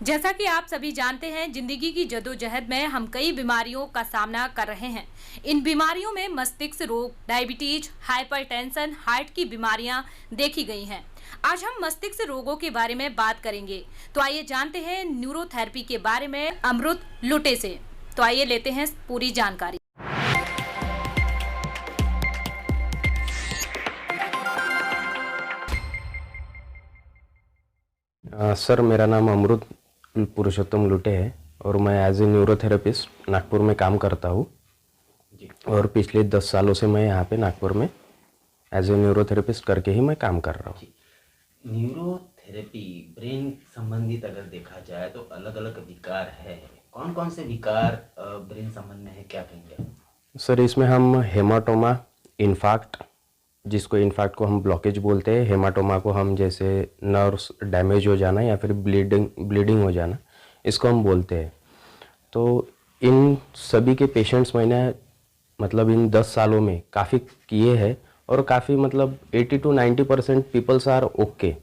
जैसा कि आप सभी जानते हैं, जिंदगी की जद्दोजहद में हम कई बीमारियों का सामना कर रहे हैं। इन बीमारियों में मस्तिष्क रोग, डायबिटीज, हाइपरटेंशन, हार्ट की बीमारियां देखी गई हैं। आज हम मस्तिष्क रोगों के बारे में बात करेंगे। तो आइए जानते हैं न्यूरोथेरेपी के बारे में अमृत लुटे से। तो आइए लेते हैं पूरी जानकारी। सर, मेरा नाम अमृत पुरुषोत्तम लुटे है और मैं एज ए न्यूरोथेरेपिस्ट नागपुर में काम करता हूँ। और पिछले 10 सालों से मैं यहाँ पे नागपुर में एज ए न्यूरोथेरेपिस्ट करके ही मैं काम कर रहा हूँ। न्यूरोथेरेपी ब्रेन संबंधित अगर देखा जाए तो अलग अलग विकार है। कौन कौन से विकार ब्रेन संबंध में है, क्या कहेंगे? सर, इसमें हम हेमाटोमा, इन्फार्क्ट, जिसको इन्फार्क्ट को हम ब्लॉकेज बोलते हैं, हेमाटोमा को हम जैसे नर्व्स डैमेज हो जाना या फिर ब्लीडिंग हो जाना, इसको हम बोलते हैं। तो इन सभी के पेशेंट्स मैंने मतलब इन 10 सालों में काफ़ी किए हैं और काफ़ी मतलब 80 to 90% पीपल्स आर ओके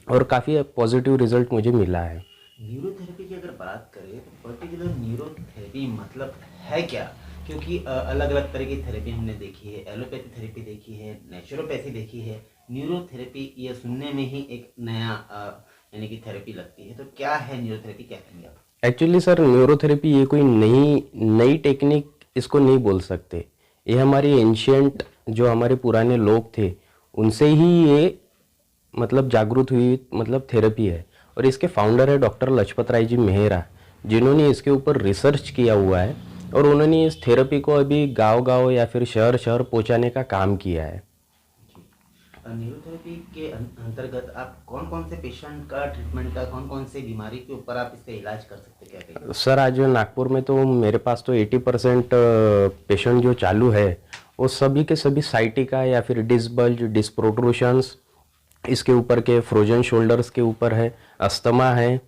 और काफ़ी पॉजिटिव रिजल्ट मुझे मिला है। न्यूरोथेरेपी की अगर बात करें तो पर्टिकुलर न्यूरोथेरेपी मतलब है क्या? क्योंकि अलग अलग तरह की थेरेपी हमने देखी है, एलोपैथी थेरेपी देखी है, नेचुरोपैथी देखी है। न्यूरोथेरेपी ये सुनने में ही एक नया यानी कि थेरेपी लगती है। तो क्या है न्यूरोथेरेपी, क्या कहेंगे आप? एक्चुअली सर, न्यूरोथेरेपी ये कोई नई टेक्निक इसको नहीं बोल सकते। ये हमारी एंशियंट जो हमारे पुराने लोग थे उनसे ही ये मतलब जागरूक हुई मतलब थेरेपी है। और इसके फाउंडर है डॉक्टर लजपत राय जी मेहरा, जिन्होंने इसके ऊपर रिसर्च किया हुआ है और उन्होंने इस थेरेपी को अभी गांव-गांव या फिर शहर-शहर पहुंचाने का काम किया है। न्यूरोथेरेपी के अंतर्गत आप कौन कौन से पेशेंट का ट्रीटमेंट का, कौन कौन से बीमारी के ऊपर आप इसका इलाज कर सकते, क्या कहेंगे? सर, आज नागपुर में तो मेरे पास तो 80% पेशेंट जो चालू है वो सभी के सभी साइटिका या फिर डिस्क बल्ज, डिस्क प्रोट्रूशंस, इसके ऊपर के फ्रोजन शोल्डर्स के ऊपर है, अस्थमा है,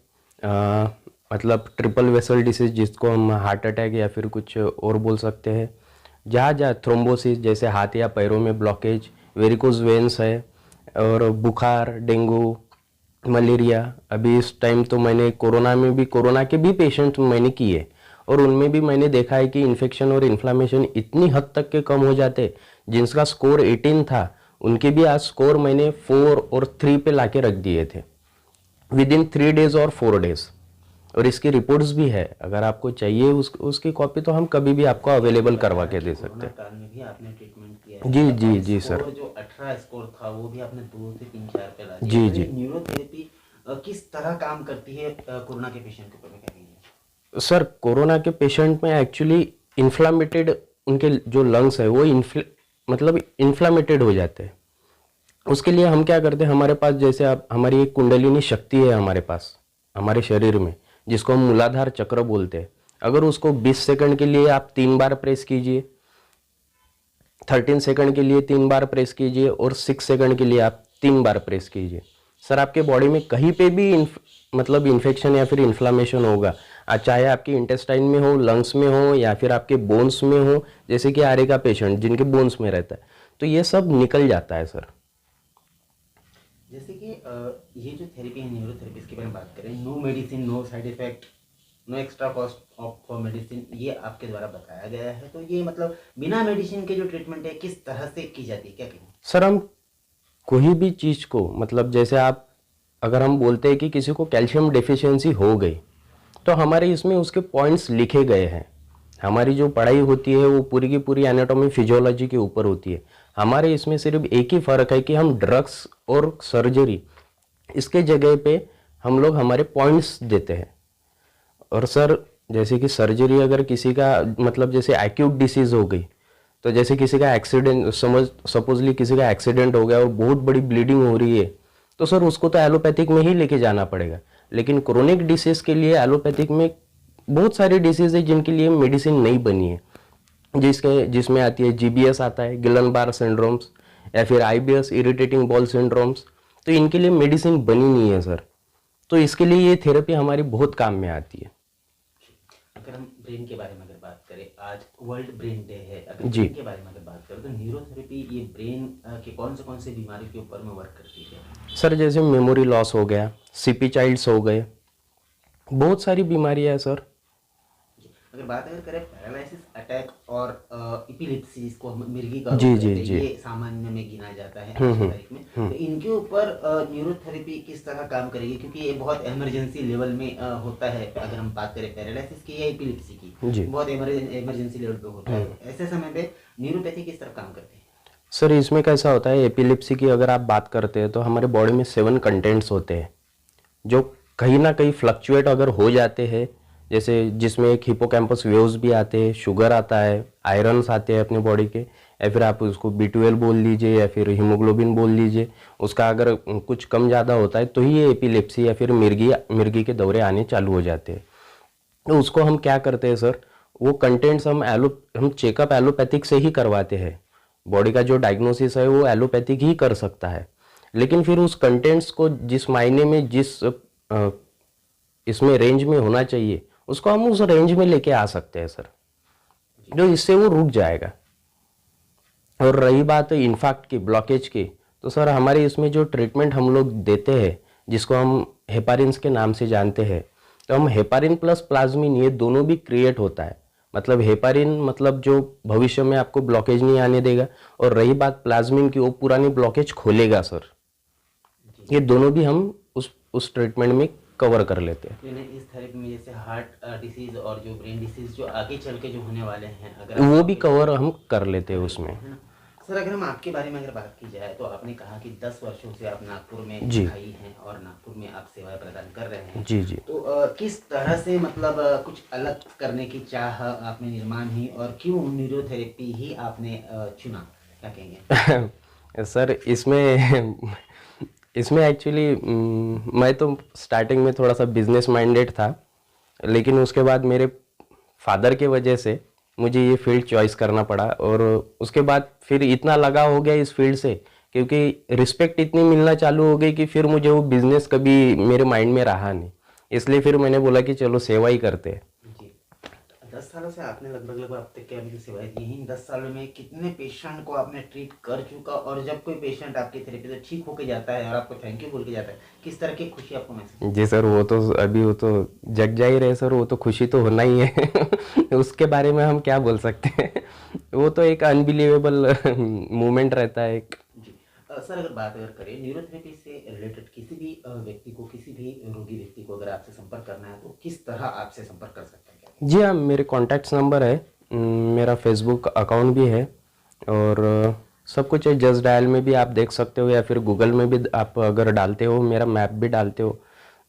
मतलब ट्रिपल वेसल डिसीज जिसको हम हार्ट अटैक या फिर कुछ और बोल सकते हैं, जहाँ थ्रोम्बोसिस जैसे हाथ या पैरों में ब्लॉकेज, वेरिकोज वेन्स है, और बुखार, डेंगू, मलेरिया। अभी इस टाइम तो मैंने कोरोना के भी पेशेंट मैंने किए और उनमें भी मैंने देखा है कि इन्फेक्शन और इन्फ्लामेशन इतनी हद तक के कम हो जाते। जिनका स्कोर 18 था उनके भी आज स्कोर मैंने 4 और 3 पे लाके रख दिए थे विद इन 3 डेज और 4 डेज। और इसकी रिपोर्ट्स भी है, अगर आपको चाहिए उसकी कॉपी तो हम कभी भी आपको अवेलेबल करवा के दे सकते हैं। काल में भी आपने ट्रीटमेंट किया है? जी जी जी सर। जो 18 स्कोर था वो भी आपने 2 से 3-4 पे ला दिया। जी जी। न्यूरोथेरेपी किस तरह काम करती है कोरोना के पेशेंट के ऊपर, में क्या कहेंगे? सर, कोरोना के पेशेंट में एक्चुअली इन्फ्लामेटेड उनके जो लंग्स है वो मतलब इन्फ्लामेटेड हो जाते हैं। उसके लिए हम क्या करते हैं, हमारे पास जैसे आप हमारी एक कुंडलिनी शक्ति है हमारे पास हमारे शरीर में, जिसको हम मूलाधार चक्र बोलते हैं। अगर उसको 20 सेकंड के लिए आप 3 बार प्रेस कीजिए, 13 सेकंड के लिए 3 बार प्रेस कीजिए और 6 सेकंड के लिए आप 3 बार प्रेस कीजिए, सर आपके बॉडी में कहीं पे भी मतलब इन्फेक्शन या फिर इन्फ्लामेशन होगा, चाहे आपके इंटेस्टाइन में हो, लंग्स में हो या फिर आपके बोन्स में हो, जैसे कि आरे का पेशेंट जिनके बोन्स में रहता है, तो ये सब निकल जाता है सर। जैसे कि ये जो थेरेपी है न्यूरोथेरेपी, इसके बारे में बात करें, no medicine, no side effect, no extra cost of medicine, ये आपके द्वारा बताया गया है। तो ये मतलब बिना मेडिसिन के जो ट्रीटमेंट है किस तरह से की जाती है, क्या कहेंगे? सर, हम कोई भी चीज़ को मतलब जैसे अगर हम बोलते हैं कि किसी को कैल्शियम डेफिशिएंसी हो गई तो हमारे इसमें उसके पॉइंट्स लिखे गए हैं। हमारी जो पढ़ाई होती है वो पूरी की पूरी एनाटॉमी फिजियोलॉजी के ऊपर होती है। हमारे इसमें सिर्फ एक ही फ़र्क है कि हम ड्रग्स और सर्जरी इसके जगह पे हम लोग हमारे पॉइंट्स देते हैं। और सर, जैसे कि सर्जरी अगर किसी का मतलब जैसे एक्यूट डिसीज़ हो गई, तो जैसे किसी का एक्सीडेंट सपोजली किसी का एक्सीडेंट हो गया और बहुत बड़ी ब्लीडिंग हो रही है, तो सर उसको तो एलोपैथिक में ही लेके जाना पड़ेगा। लेकिन क्रोनिक डिसीज़ के लिए एलोपैथिक में बहुत सारी डिसीज़ है जिनके लिए मेडिसिन नहीं बनी है, जिसमें आती है जीबीएस आता है, गिलन बार सिंड्रोम्स, या फिर आईबीएस, इरिटेटिंग बॉल सिंड्रोम्स। तो इनके लिए मेडिसिन बनी नहीं है सर। तो इसके लिए ये थेरेपी हमारी बहुत काम में आती है। अगर हम ब्रेन के बारे में अगर बात करें, आज वर्ल्ड ब्रेन डे है, अगर जी। ब्रेन के बारे में अगर बात करें तो न्यूरोथेरेपी ये ब्रेन के कौन से बीमारी के ऊपर में वर्क करती है? सर, जैसे मेमोरी लॉस हो गया, सीपी चाइल्ड्स हो गए, बहुत सारी बीमारियां है सर। अगर बात करें पैरालिसिस अटैक और एपिलेप्सी जिसको हम मिर्गी का रोग जी कहते जी हैं, जी। ये सामान्य में गिना जाता है आज की तारीख में। तो इनके ऊपर न्यूरोथेरेपी किस तरह काम करेगी, क्योंकि ये बहुत इमरजेंसी लेवल में होता है। अगर हम बात करें पैरालिसिस की या एपिलेप्सी की, जी। बहुत इमरजेंसी लेवल पे होता है। ऐसे समय पे न्यूरोपैथी किस तरह काम करती है? सर इसमें कैसा होता है, एपिलेप्सी की अगर आप बात करते हैं तो हमारे बॉडी में 7 कंटेंट्स होते हैं जो कहीं ना कहीं फ्लक्चुएट अगर हो जाते हैं, जैसे जिसमें एक हिपोकैम्पस वेव्स भी आते हैं, शुगर आता है, आयरन्स आते हैं अपने बॉडी के, या फिर आप उसको B12 बोल लीजिए या फिर हीमोग्लोबिन बोल लीजिए। उसका अगर कुछ कम ज़्यादा होता है तो ही ये एपिलेप्सी या फिर मिर्गी के दौरे आने चालू हो जाते हैं। तो उसको हम क्या करते हैं सर, वो कंटेंट्स हम चेकअप एलोपैथिक से ही करवाते हैं। बॉडी का जो डायग्नोसिस है वो एलोपैथिक ही कर सकता है, लेकिन फिर उस कंटेंट्स को जिस मायने में जिस इसमें रेंज में होना चाहिए उसको हम उस रेंज में लेके आ सकते हैं सर, जो इससे वो रुक जाएगा। और रही बात इन्फाक्ट की, ब्लॉकेज की, तो सर हमारे इसमें जो ट्रीटमेंट हम लोग देते हैं जिसको हम हेपारिन्स के नाम से जानते हैं, तो हम हेपारिन प्लस प्लाज्मिन ये दोनों भी क्रिएट होता है। मतलब हेपारिन मतलब जो भविष्य में आपको ब्लॉकेज नहीं आने देगा, और रही बात प्लाज्मिन की, वो पुरानी ब्लॉकेज खोलेगा सर। ये दोनों भी हम उस ट्रीटमेंट में कवर कर लेते हैं। इस थेरेपी में जैसे हार्ट डिसीज और जो ब्रेन डिसीज जो आगे चल के जो होने वाले हैं, अगर वो भी कवर हम कर लेते हैं उसमें। है ना सर? अगर हम आपके बारे में अगर बात की जाए तो आपने कहा कि 10 वर्षों से आप नागपुर में जी। स्थायी हैं और नागपुर में आप सेवाएं प्रदान कर रहे हैं। जी जी। तो किस तरह से मतलब कुछ अलग करने की चाह आपने निर्माण हुई, और क्यों न्यूरोथेरेपी ही आपने चुना, क्या कहेंगे? सर इसमें एक्चुअली मैं तो स्टार्टिंग में थोड़ा सा बिजनेस माइंडेड था, लेकिन उसके बाद मेरे फादर के वजह से मुझे ये फील्ड चॉइस करना पड़ा, और उसके बाद फिर इतना लगा हो गया इस फील्ड से, क्योंकि रिस्पेक्ट इतनी मिलना चालू हो गई कि फिर मुझे वो बिजनेस कभी मेरे माइंड में रहा नहीं। इसलिए फिर मैंने बोला कि चलो सेवा ही करते हैं। जी, 10 सालों से आपने लगभग अब तक क्या अभी सेवाएं दी हैं। 10 सालों में कितने पेशेंट को आपने ट्रीट कर चुका, और जब कोई पेशेंट आपकी थेरेपी से ठीक होके जाता है और आपको थैंक यू बोल के जाता है, किस तरह की खुशी आपको महसूस? जी सर, वो तो जग जा ही रहे सर, वो तो खुशी तो होना ही है। उसके बारे में हम क्या बोल सकते हैं। वो तो एक अनबिलीवेबल मोमेंट रहता है एक। जी सर, अगर बात करें न्यूरोथेरेपी से रिलेटेड किसी भी व्यक्ति को, किसी भी रोगी व्यक्ति को अगर आपसे संपर्क करना है तो किस तरह आपसे संपर्क कर सकते हैं? जी हाँ, मेरे कॉन्टैक्ट्स नंबर है, मेरा फेसबुक अकाउंट भी है, और सब कुछ है। जस्ट डायल में भी आप देख सकते हो, या फिर गूगल में भी आप अगर डालते हो, मेरा मैप भी डालते हो,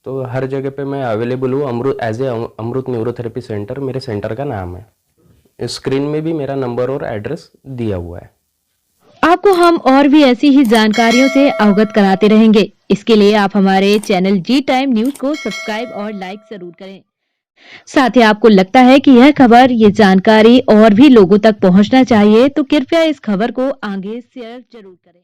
तो हर जगह पे मैं अवेलेबल हूँ। अमृत न्यूरोथेरेपी सेंटर मेरे सेंटर का नाम है। स्क्रीन में भी मेरा नंबर और एड्रेस दिया हुआ है। आपको हम और भी ऐसी ही जानकारियों से अवगत कराते रहेंगे। इसके लिए आप हमारे चैनल जी टाइम न्यूज को सब्सक्राइब और लाइक जरूर करें। साथ ही आपको लगता है कि यह खबर, ये जानकारी और भी लोगों तक पहुंचना चाहिए, तो कृपया इस खबर को आगे शेयर जरूर करें।